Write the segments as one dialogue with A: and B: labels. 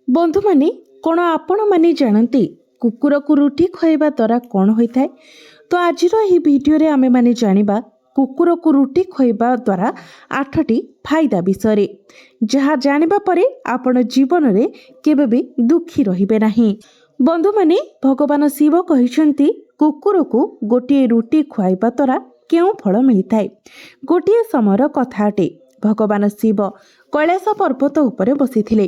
A: बंधु माने कौन आपण माने जानते कुकुर को रुटी खुआइबा द्वारा कौन होता है। तो आज भिडियो रे आमे माने जानिबा कुकुर को रुटी खुआइबा द्वारा 8टी फायदा विषय जहाँ जानिबा परे आपण जीवन रे केबे भी दुखी रहिबे नाही। बंधु माने भगवान शिव कहिसंती कुकुर को गोटे रुटी खुआइबा द्वारा केउ फल मिलता है। गोटे समयर कथा अटे। भगवान शिव कैलाश पर्वत उपरे बसिथिले।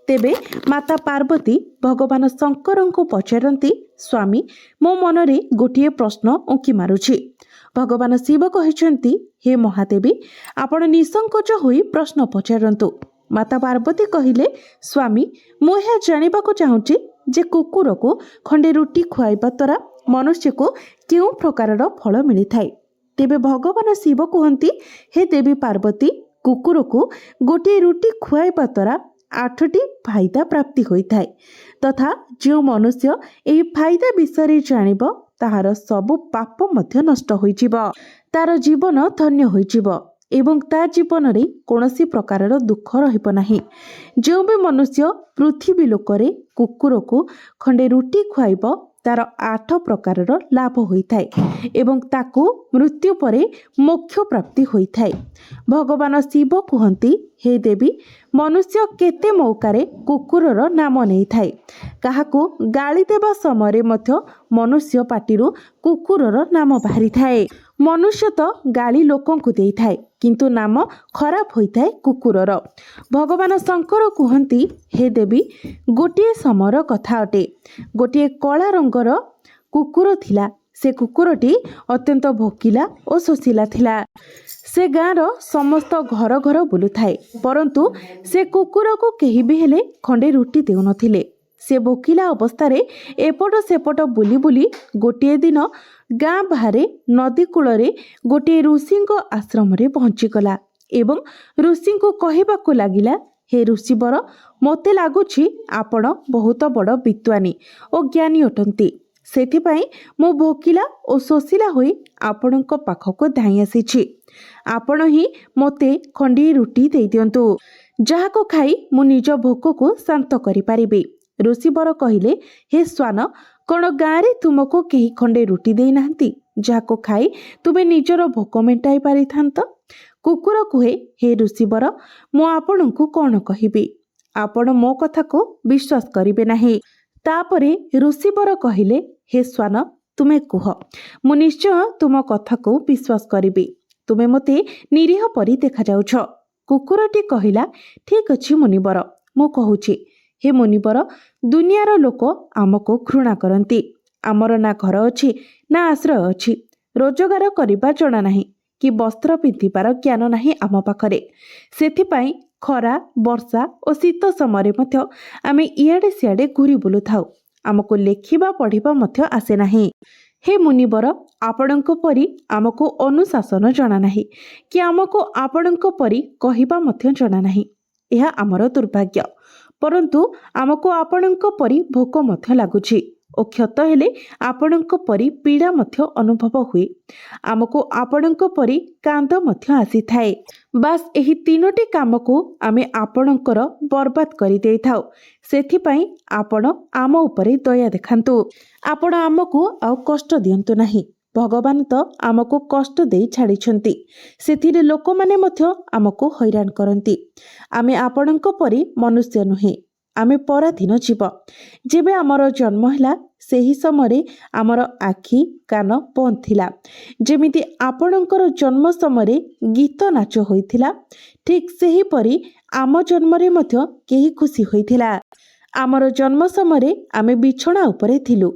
A: तेबे माता पार्वती भगवान शंकर को पचारती, स्वामी मो मनरे गोटे प्रश्न उंकी मारुछि। भगवान शिव कहते, हे महादेवी आपण निसंकोच होई प्रश्न पचारंतु। माता पार्वती कहिले, स्वामी मु यह जानिबाकु चाहूछि जे कुकुर को खंडे रुटी खुआइबा द्वारा मनुष्य को केउ प्रकारर फल मिलिथाय। तेबे भगवान शिव कहती, हे देवी पार्वती कुकुर को गोटे रुटी खुआइबा द्वारा 8टी फायदा प्राप्ति होता है तथा जो मनुष्य यही फायदा विषय जानिब ताहार सबु पाप मध्य नष्ट होइजिब, तार जीवन धन्य होइजिब एवं ता जीवन रे कोनोसी प्रकारर दुख रहिब नाही। जो भी मनुष्य पृथ्वी लोकरे कुकुर को खंडे रुटी खुआइब तार 8 प्रकारर लाभ होता है एवं ताकू मृत्यु परे मोक्ष प्राप्ति होता है। भगवान शिव कहती, हे देवी मनुष्य केते मौकारे कुकुरर नाम नहीं थाए। काहाकू गाली देवा समय मध्य मनुष्य पाटिरू कुकुरर नाम बाहरी थाए। मनुष्य तो गाली लोकों को देई थाए किंतु नाम खराब होता है कुकुरर। भगवान शंकर कहती, हे देवी गोटे समयर कथा अटे। गोटे कला रंगर कुकुर थिला। से कुकुरटी अत्यंत भोकिला और शोषिला थिला। से गाँर समस्त घर घर बुलुथाए परंतु से कुकुर को केही भी हेले खंडे रुटी देउ नथिले। से भोकिला अवस्था रे एपट सेपट बुली बुली गोटे दिन गाँ बाहर नदी कूल गोटे ऋषि आश्रम रे पहुँची गला एवं ऋषि को कहबाकू लागिला, हे ऋषिवर मोते लागुछि आपण बहुत बड़ विद्वानी और ज्ञानी अटंती। सेथिपाई मो भोकिला और शोषिला होई आपणक पाखको धाई आसीछि। आपण ही मोते खंडी रुटी दे दियंतु जहाको खाई मु निज भोक को शांत करि पारिबे। ऋषिवर कहिले, हे स्वान कोन गाँ रे तुमको केही खंडे रुटी देई नाहंती जहाको खाई तुमे निजर भोक मेंटाई पारि थांत। कुकुर कुहे, हे ऋषिवर मु आपणको कोन कहिबी, आपण मो कथा को विश्वास करिबे नाही। तापरे ऋषिवर कहिले, हे स्वान तुमे कुह मु निश्चय तुम कथा को विश्वास करिबी। तुमे मते निरीह परि देखा जाउछ। कुकुरटी कहिला, ठीक अछि मुनिवर मु कहूछि। हे मुनिवर दुनियार लोक आमको घृणा करती। आमर ना घर अछि ना आश्रय अछि, रोजगार करिबा जणा नाही कि वस्त्र पिंधिबार ज्ञान नाही आम पाखरे। सेथिपाई खरा वर्षा और शीत समय मध्य आमे इयाडे सियाडे घूरी बुलु थाउ। आमको लेखिबा पढ़िबा मध्य आसे नाही। हे मुनिवर आपणको परी आमको अनुशासन जणा नाही कि आमको आपणको परी कहिबा मध्य जणा नाही। यह आमर दुर्भाग्य परंतु आमको आपणको परी भोक मध्य लागुछि और क्षत हेले आपणको परी पीड़ा मध्य अनुभव हुए। आमको आपणको परी कांद मध्य आसी थाए। बास एही 3टी काम को आमे आपणकर बर्बाद करि देई थाउ। सेथिपाई आपण आम उपरे दया देखांतु। आपण आमको आउ कष्ट दियंतु नाही। भगवान तो आमको कष्ट देई छाड़िछंती, सेथिरे लोक माने मध्य आमको हैरान करंती। आमे आपणको परी मनुष्य नुहे, आमे पराधीन जीव। जेबे आमर जन्म हैला सेही समय आमर आखि कान बंद थिला। जेमिति आपणकर जन्म समय गीत नाच होइथिला ठीक सेही परी आम जन्म रे मध्य केही खुशी होइथिला। आमर जन्म समय आमे बिछଣା उपरे थिलु,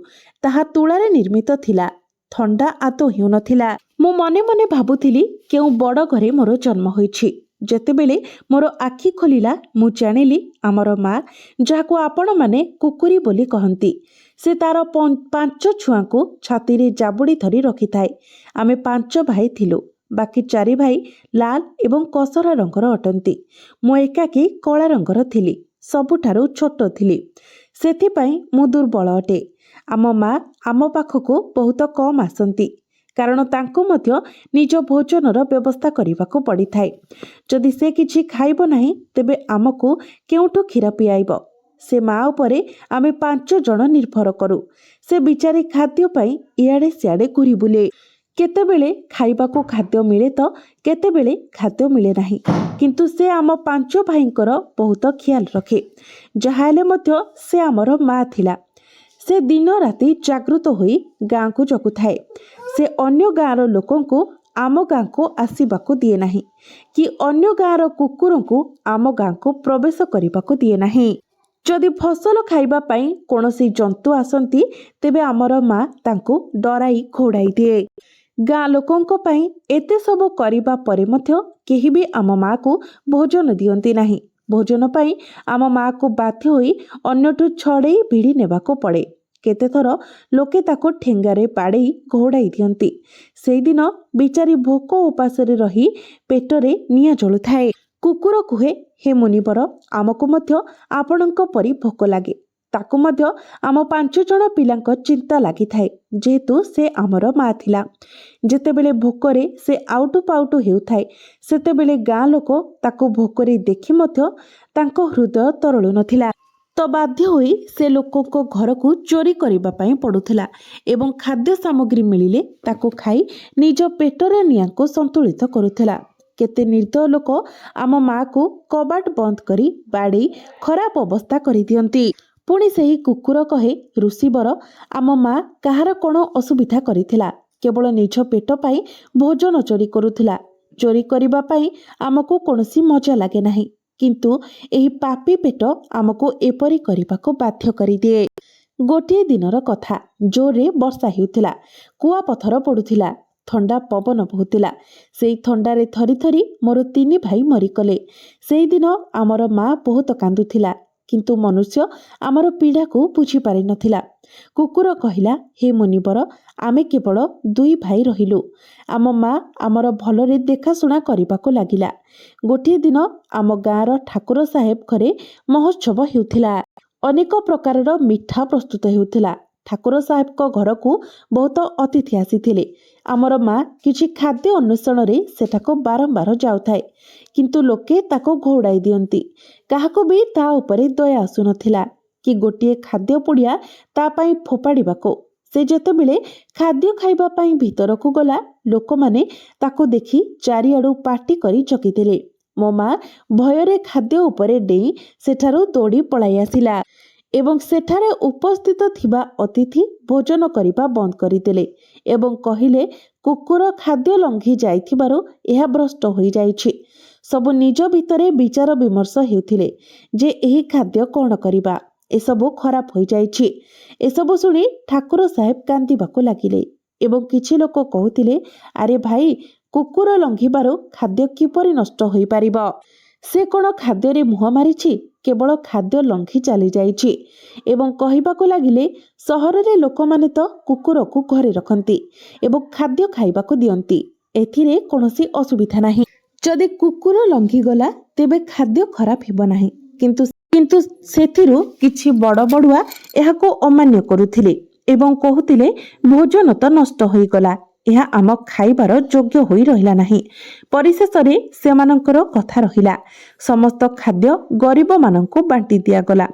A: ताहा तुलारे निर्मित थिला। ठंडा आतो हेउ नथिला। मु मने मने भाबुथिली केउ बड़ घरे मोर जन्म होइछि। जेतेबेले मोर आखि खोलिला मु जानिली आमर माँ जहाको आपण माने कुकुरी बोली कहंती, से तार 5 छुआ को छाती रे जाबुड़ी धरी रखि थाए। आमे 5 भाई थिलु, बाकी 4 भाई लाल एवं कसरा रंगर अटंती। मु एकाकी कला रंगर थिली, सबुठारु छोट थिली। सेथिपाई मु दुर्बल अटे। आम माँ आम पाखको बहुत कम आसंती कारण तांको मध्य निज भोजनर व्यवस्था करने पड़ी थाए। जदि से किछि खाइब नाही तेबे आमको केउठो क्षीर पियाइब। से माँ उपरे आमे 5 जण निर्भर करू। से बिचारी खाद्य पाई इआड़े सिआड़े घूरी बुले। केतेबेले खाइबाको खाद्य मिले तो केतेबेले खाद्य मिले नाही, किंतु से आम 5 भाईंकर बहुत ख्याल रखे। जहाले मध्य से आमर माँ थिला। से दिन राति जागृत होई गाँ को जगुथाए। से अन्य गाँर लोकों को आम गाँ को आसीबाको दिए नाही कि अन्य गाँर कुकुरों को आम गाँ को प्रवेश करिबाको दिए नाही। जदि फसल खाइबा पाई कोनोसी जंतु आसंती तेबे आमर माँ तांको डराई घोड़ाई दिए। गाँ लोकों पाई एते सब करिबा परे मध्य केही भी आम माँ को भोजन दियंती नाही। भोजन पाई आम माँ को बाध्य होई अन्यठु छड़ेई भिड़ी नेबाको पड़े। केते थर लोके ताको ठेंगारे बाड़ेई घोड़ाई दियंती। सेई दिन बिचारी भोक उपासरे रही पेटरे निया जळुथाए। कुकुर कुहे, हे मुनिवर, आमको मध्य आपणଙ୍କ परी भोक लागे। ताकु मध्य आम 5 जण पिलांक चिंता लागि थाए, जेहेतु से आमर माँ थिला। जेतेबेले भोकरे से आउटु पाउटु हेउथाए सेतेबेले गाँ लोक ताकु भोकरे देखि मध्य तांको हृदय तरळु नथिला। तो बाध्य होई से लोकों घर को चोरी करिबा पाई पड़ुथिला एवं खाद्य सामग्री मिलिले ताको खाई निज पेटर निया को संतुलित करुथिला। केते निर्दय लोक आम माँ को कबाट बंद करी बाड़ी खराब अवस्था करि दियंती। पुणी सेही कुकुर कहे, ऋषिवर, आम माँ काहार कोन असुविधा करिथिला, केवल निज पेट पाई भोजन चोरी करुथिला। चोरी करिबा पाई आमको कोनोसी मजा लागे नाही, किंतु एही पापी पेट आमको एपरी करिबाको बाध्य करि दिए। गोटे दिनर कथा, जोरे वर्षा हेउथिला, कुआ पथर पड़ुथिला, थंडा पवन बहुथिला। सेई थंडारे थरी थरी मोर 3 भाई मरिकले। सेई दिन आमर माँ बहुत कांदुथिला, किंतु मनुष्य आमर पीड़ा को बुझी पारि नथिला। कुकुर कहिला, हे मुनिवर, आमे केवल 2 भाई रहिलु। आम माँ आमर भलरे देखाशुणा करिबाको लागिला। गोटे दिन आम गाँर ठाकुर साहेब घरे महोत्सव हेउथिला। अनेक प्रकारर मिठा प्रस्तुत हेउथिला। ठाकुर साहेब को घर को बहुत अतिथि आसीथिले। आमर माँ किछि खाद्य अन्वेषण रे सेठाको बारंबार जाउथाए, किंतु लोके ताको घोड़ाई दियंती। काहाको भी ता उपरे दया आसुनथिला कि गोटिए खाद्य पुड़िया ता पाई फोपाड़ीबाको। से जेतेबेले खाद्य खाइबा पाई भीतर को गला, लोक माने ताको देखि चारिआडू पाटी करी जगिदेले। मो माँ भयरे खाद्य उपरे डेई सेठारू दौड़ी पलाई आसिला एवं सेठारे उपस्थित थिबा अतिथि भोजन करिबा बंद करिदेले एवं कहिले, कुकुर खाद्य लंघी जाइथिबारु एहा भ्रष्ट होई जाइछि। सबु निज भितरे विचार विमर्श हेउथिले जे एही खाद्य कोन करिबा, एसबु खराब होई जाइछि। एसबु सुनी ठाकुर साहेब कांदिबाको लागिले एवं किछि लोक कहुथिले, अरे भाई, कुकुर लंघिबारु खाद्य किपरि नष्ट होई पारिबो? से कोन खाद्य रे मुह मारिछि, केवल खाद्य लंघी चली जाइछि। एवं कहिबाको लागिले, सहर रे लोक माने तो कुकुर को घरे रखंती एवं खाद्य खाइबाको दियंती, एथिरे कोनोसी असुविधा नाही। जदि कुकुर लंघी गला तेबे खाद्य खराब हेबो नाही, किंतु सेथिरु किछि बड़ बड़ुआ एहाको अमान्य करुथिले एवं कहुथिले, भोजन तो नष्ट होई गला, यह आम खाइबार योग्य होई रहिला नाही। परिशेषरे सेमानंकर कथा रहिला, समस्त खाद्य गरीब मानंको बांटी दिया गला।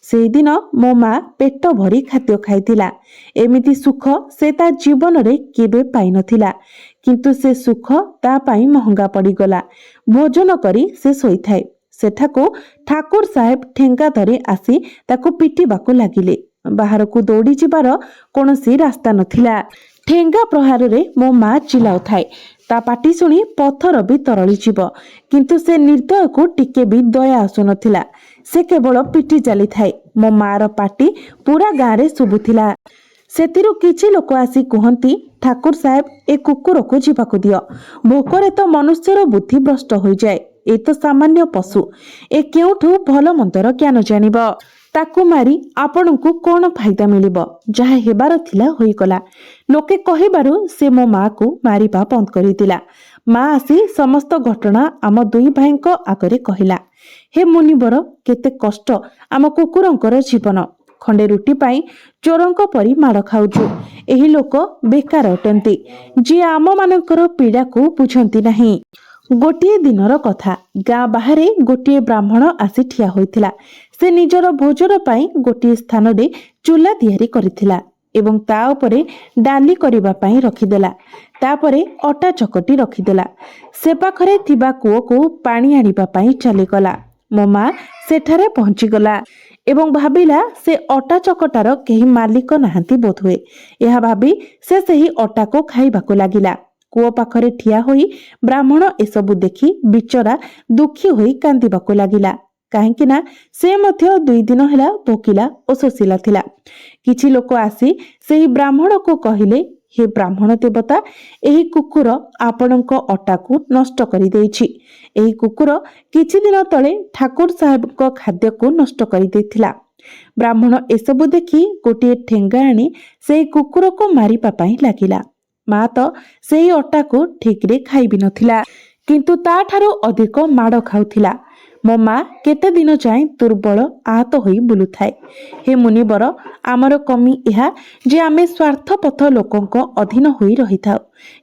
A: सेही दिन मो माँ पेट भरी खाद्य खाइथिला। एमिति सुख से ता जीवन रे केबे पाई नथिला, किंतु से सुख ता पाई महंगा पड़ी गला। भोजन करी से सोईथाए। सेठाको ठाकुर साहेब ठेंगा धरे आसी ताको पिटिबाको लागिले। बाहर को दौड़ी जिबार कोनोसी रास्ता नथिला। ठेंगा प्रहार रे मो माँ चिल्लाउथाए। ता पाटी सुनी पत्थर भी तरली जीव, किंतु से निर्दय को टिके भी दया आसुनथिला। से केवल पिटी चली थाए। मो मार पाटी पूरा गाँ रे शुभुथिला। सेतिरु किछि लोक आसी कहंती, ठाकुर साहेब, ए कुकुर को जीवाको दियो। भोकरे तो मनुष्यर बुद्धि भ्रष्ट होई जाए। ए तो सामान्य पशु, ए केउठु भल मंदर ज्ञान जानिबो। ताकू मारी आपणको कोन फायदा मिलिबो? जहा हेबार थिला होई गला। लोके कहिबारु से मो माँ को मारिबा बंद करिदिला। माँ आसी समस्त घटना आम 2 भाईंको आगरे कहिला। हे मुनिवर, केते कष्ट आम कुकुरंकर जीवन। खंडे रुटी पाई चोरंको परी माड़ खाउछु। एही लोक बेकार अटंती, जे आम मानकर पीड़ा को बुझंती नहीं। ଗୋଟିଏ ଦିନର କଥା। ଗାଁ ବାହାରେ ଗୋଟିଏ ବ୍ରାହ୍ମଣ ଆସି ଠିଆ ହୋଇଥିଲା। ସେ ନିଜର ଭୋଜନ ପାଇଁ ଗୋଟିଏ ସ୍ଥାନରେ ଚୁଲା ତିଆରି କରିଥିଲା ଏବଂ ତା ଉପରେ ଡାଲି କରିବା ପାଇଁ ରଖିଦେଲା। ତାପରେ ଅଟା ଚକଟି ରଖିଦେଲା। ସେ ପାଖରେ ଥିବା କୂଅକୁ ପାଣି ଆଣିବା ପାଇଁ ଚାଲିଗଲା। ମୋ ମା ସେଠାରେ ପହଞ୍ଚିଗଲା ଏବଂ ଭାବିଲା ସେ ଅଟା ଚକଟାର କେହି ମାଲିକ ନାହାନ୍ତି ବୋଧହୁଏ। ଏହା ଭାବି ସେ ସେହି ଅଟାକୁ ଖାଇବାକୁ ଲାଗିଲା। କୂଅ ପାଖରେ ଠିଆ ହୋଇ ବ୍ରାହ୍ମଣ ଏସବୁ ଦେଖି ବିଚରା ଦୁଃଖୀ ହୋଇ କାନ୍ଦିବାକୁ ଲାଗିଲା। କାହିଁକି ନା ସେ ମଧ୍ୟ 2 ଦିନ ହେଲା ଭୋକିଲା ଓ ଶୋଷିଲା ଥିଲା। କିଛି ଲୋକ ଆସି ସେହି ବ୍ରାହ୍ମଣକୁ କହିଲେ, ହେ ବ୍ରାହ୍ମଣ ଦେବତା, ଏହି କୁକୁର ଆପଣଙ୍କ ଅଟାକୁ ନଷ୍ଟ କରିଦେଇଛି। ଏହି କୁକୁର କିଛି ଦିନ ତଳେ ଠାକୁର ସାହେବଙ୍କ ଖାଦ୍ୟକୁ ନଷ୍ଟ କରିଦେଇଥିଲା। ବ୍ରାହ୍ମଣ ଏସବୁ ଦେଖି ଗୋଟିଏ ଠେଙ୍ଗା ଆଣି ସେହି କୁକୁରକୁ ମାରିବା ପାଇଁ ଲାଗିଲା। ମା ତ ସେହି ଅଟାକୁ ଠିକରେ ଖାଇବି ନଥିଲା, କିନ୍ତୁ ତାଠାରୁ ଅଧିକ ମାଡ଼ ଖାଉଥିଲା। ମୋ ମା କେତେ ଦିନ ଯାଏଁ ଦୁର୍ବଳ ଆହତ ହୋଇ ବୁଲୁଥାଏ। ହେ ମୁନିବର, ଆମର କମି ଏହା ଯେ ଆମେ ସ୍ୱାର୍ଥପଥ ଲୋକଙ୍କ ଅଧୀନ ହୋଇ ରହିଥାଉ।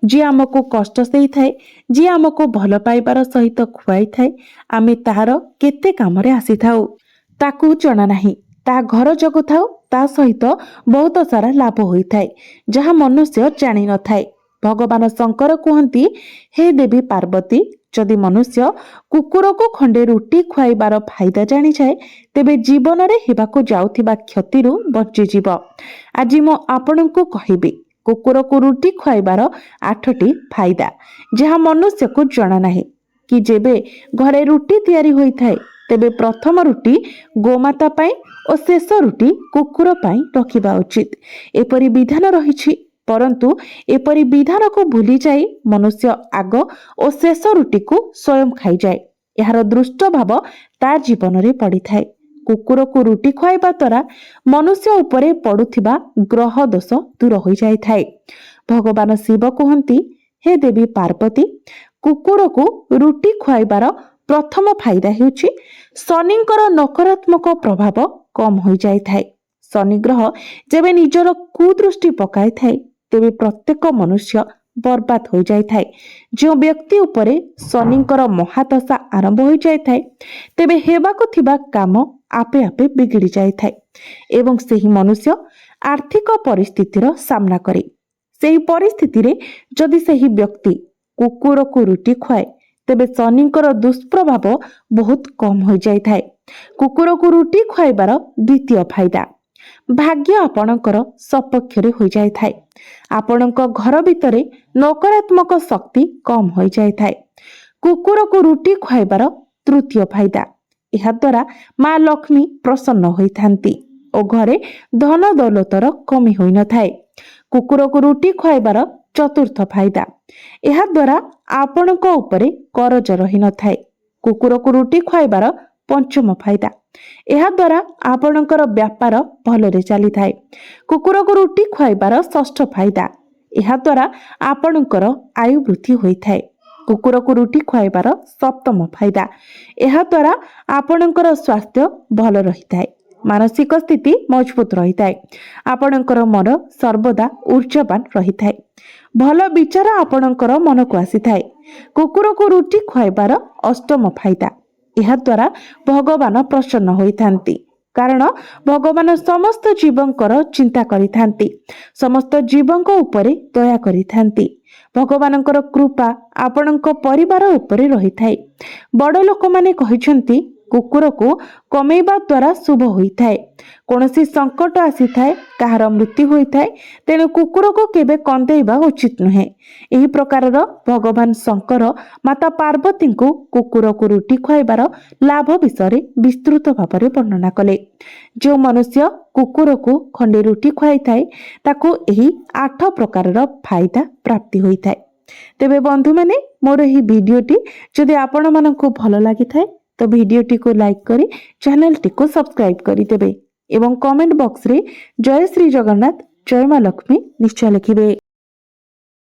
A: ଯିଏ ଆମକୁ କଷ୍ଟ ଦେଇଥାଏ, ଯିଏ ଆମକୁ ଭଲ ପାଇବାର ସହିତ ଖୁଆଇଥାଏ, ଆମେ ତାହାର କେତେ କାମରେ ଆସିଥାଉ ତାକୁ ଜଣା ନାହିଁ। ତା ଘର ଜଗୁଥାଉ, ତା ସହିତ ବହୁତ ସାରା ଲାଭ ହୋଇଥାଏ, ଯାହା ମନୁଷ୍ୟ ଜାଣିନଥାଏ। ଭଗବାନ ଶଙ୍କର କୁହନ୍ତି, ହେ ଦେବୀ ପାର୍ବତୀ, ଯଦି ମନୁଷ୍ୟ କୁକୁରକୁ ଖଣ୍ଡେ ରୁଟି ଖୁଆଇବାର ଫାଇଦା ଜାଣିଯାଏ, ତେବେ ଜୀବନରେ ହେବାକୁ ଯାଉଥିବା କ୍ଷତିରୁ ବଞ୍ଚିଯିବ। ଆଜି ମୁଁ ଆପଣଙ୍କୁ କହିବି କୁକୁରକୁ ରୁଟି ଖୁଆଇବାର 8ଟି ଫାଇଦା, ଯାହା ମନୁଷ୍ୟକୁ ଜଣା ନାହିଁ। କି ଯେବେ ଘରେ ରୁଟି ତିଆରି ହୋଇଥାଏ, ତେବେ ପ୍ରଥମ ରୁଟି ଗୋମାତା ପାଇଁ ଓ ଶେଷ ରୁଟି କୁକୁର ପାଇଁ ରଖିବା ଉଚିତ। ଏପରି ବିଧାନ ରହିଛି। ପରନ୍ତୁ ଏପରି ବିଧାନକୁ ଭୁଲିଯାଇ ମନୁଷ୍ୟ ଆଗ ଓ ଶେଷ ରୁଟିକୁ ସ୍ୱୟଂ ଖାଇଯାଏ। ଏହାର ଦୃଷ୍ଟଭାବ ତା ଜୀବନରେ ପଡ଼ିଥାଏ। କୁକୁରକୁ ରୁଟି ଖୁଆଇବା ଦ୍ୱାରା ମନୁଷ୍ୟ ଉପରେ ପଡୁଥିବା ଗ୍ରହ ଦୋଷ ଦୂର ହୋଇଯାଇଥାଏ। ଭଗବାନ ଶିବ କୁହନ୍ତି, ହେ ଦେବୀ ପାର୍ବତୀ, କୁକୁରକୁ ରୁଟି ଖୁଆଇବାର ପ୍ରଥମ ଫାଇଦା ହେଉଛି ଶନିଙ୍କର ନକାରାତ୍ମକ ପ୍ରଭାବ କମ ହୋଇଯାଇଥାଏ। ଶନି ଗ୍ରହ ଯେବେ ନିଜର କୁଦୃଷ୍ଟି ପକାଇଥାଏ, ତେବେ ପ୍ରତ୍ୟେକ ମନୁଷ୍ୟ ବର୍ବାଦ ହୋଇଯାଇଥାଏ। ଯେଉଁ ବ୍ୟକ୍ତି ଉପରେ ଶନିଙ୍କର ମହାଦଶା ଆରମ୍ଭ ହୋଇଯାଇଥାଏ, ତେବେ ହେବାକୁ ଥିବା କାମ ଆପେ ଆପେ ବିଗିଡ଼ି ଯାଇଥାଏ ଏବଂ ସେହି ମନୁଷ୍ୟ ଆର୍ଥିକ ପରିସ୍ଥିତିର ସାମ୍ନା କରେ। ସେହି ପରିସ୍ଥିତିରେ ଯଦି ସେହି ବ୍ୟକ୍ତି କୁକୁରକୁ ରୁଟି ଖୁଆଏ, ତେବେ ଶନିଙ୍କର ଦୁଷ୍ପ୍ରଭାବ ବହୁତ କମ ହୋଇଯାଇଥାଏ। କୁକୁରକୁ ରୁଟି ଖୁଆଇବାର ଦ୍ୱିତୀୟ ଫାଇଦା, ଭାଗ୍ୟ ଆପଣଙ୍କର ସପକ୍ଷରେ ହୋଇଯାଇଥାଏ। ଆପଣଙ୍କ ଘର ଭିତରେ ନକାରାତ୍ମକ ଶକ୍ତି କମ ହୋଇଯାଇଥାଏ। କୁକୁରକୁ ରୁଟି ଖୁଆଇବାର ତୃତୀୟ ଫାଇଦା, ଏହାଦ୍ୱାରା ମା ଲକ୍ଷ୍ମୀ ପ୍ରସନ୍ନ ହୋଇଥାନ୍ତି ଓ ଘରେ ଧନ ଦୌଲତର କମି ହୋଇନଥାଏ। କୁକୁରକୁ ରୁଟି ଖୁଆଇବାର ଚତୁର୍ଥ ଫାଇଦା, ଏହାଦ୍ୱାରା ଆପଣଙ୍କ ଉପରେ କରଜ ରହିନଥାଏ। କୁକୁରକୁ ରୁଟି ଖୁଆଇବାର ପଞ୍ଚମ ଫାଇଦା, ଏହାଦ୍ୱାରା ଆପଣଙ୍କର ବ୍ୟାପାର ଭଲରେ ଚାଲିଥାଏ। କୁକୁରକୁ ରୁଟି ଖୁଆଇବାର ଷଷ୍ଠ ଫାଇଦା, ଏହାଦ୍ୱାରା ଆପଣଙ୍କର ଆୟୁ ବୃଦ୍ଧି ହୋଇଥାଏ। କୁକୁରକୁ ରୁଟି ଖୁଆଇବାର ସପ୍ତମ ଫାଇଦା, ଏହାଦ୍ୱାରା ଆପଣଙ୍କର ସ୍ୱାସ୍ଥ୍ୟ ଭଲ ରହିଥାଏ, ମାନସିକ ସ୍ଥିତି ମଜବୁତ ରହିଥାଏ, ଆପଣଙ୍କର ମନ ସର୍ବଦା ଊର୍ଜ୍ଜାବାନ ରହିଥାଏ, ଭଲ ବିଚାର ଆପଣଙ୍କର ମନକୁ ଆସିଥାଏ। କୁକୁରକୁ ରୁଟି ଖୁଆଇବାର ଅଷ୍ଟମ ଫାଇଦା, ଏହାଦ୍ୱାରା ଭଗବାନ ପ୍ରସନ୍ନ ହୋଇଥାନ୍ତି, କାରଣ ଭଗବାନ ସମସ୍ତ ଜୀବଙ୍କର ଚିନ୍ତା କରିଥାନ୍ତି, ସମସ୍ତ ଜୀବଙ୍କ ଉପରେ ଦୟା କରିଥାନ୍ତି। ଭଗବାନଙ୍କର କୃପା ଆପଣଙ୍କ ପରିବାର ଉପରେ ରହିଥାଏ। ବଡ଼ ଲୋକମାନେ କହିଛନ୍ତି, କୁକୁରକୁ କମେଇବା ଦ୍ୱାରା ଶୁଭ ହୋଇଥାଏ। କୌଣସି ସଙ୍କଟ ଆସିଥାଏ, କାହାର ମୃତ୍ୟୁ ହୋଇଥାଏ, ତେଣୁ କୁକୁରକୁ କେବେ କନ୍ଦେଇବା ଉଚିତ ନୁହେଁ। ଏହି ପ୍ରକାରର ଭଗବାନ ଶଙ୍କର ମାତା ପାର୍ବତୀଙ୍କୁ କୁକୁରକୁ ରୁଟି ଖୁଆଇବାର ଲାଭ ବିଷୟରେ ବିସ୍ତୃତ ଭାବରେ ବର୍ଣ୍ଣନା କଲେ। ଯେଉଁ ମନୁଷ୍ୟ କୁକୁରକୁ ଖଣ୍ଡେ ରୁଟି ଖୁଆଇଥାଏ, ତାକୁ ଏହି 8 ପ୍ରକାରର ଫାଇଦା ପ୍ରାପ୍ତି ହୋଇଥାଏ। ତେବେ ବନ୍ଧୁମାନେ, ମୋର ଏହି ଭିଡ଼ିଓଟି ଯଦି ଆପଣମାନଙ୍କୁ ଭଲ ଲାଗିଥାଏ, ତ ଭିଡ଼ିଓଟିକୁ ଲାଇକ୍ କରି ଚ୍ୟାନେଲଟିକୁ ସବସ୍କ୍ରାଇବ କରିଦେବେ ଏବଂ କମେଣ୍ଟ ବକ୍ସରେ ଜୟ ଶ୍ରୀ ଜଗନ୍ନାଥ, ଜୟ ମା ଲକ୍ଷ୍ମୀ ନିଶ୍ଚୟ ଲେଖିବେ।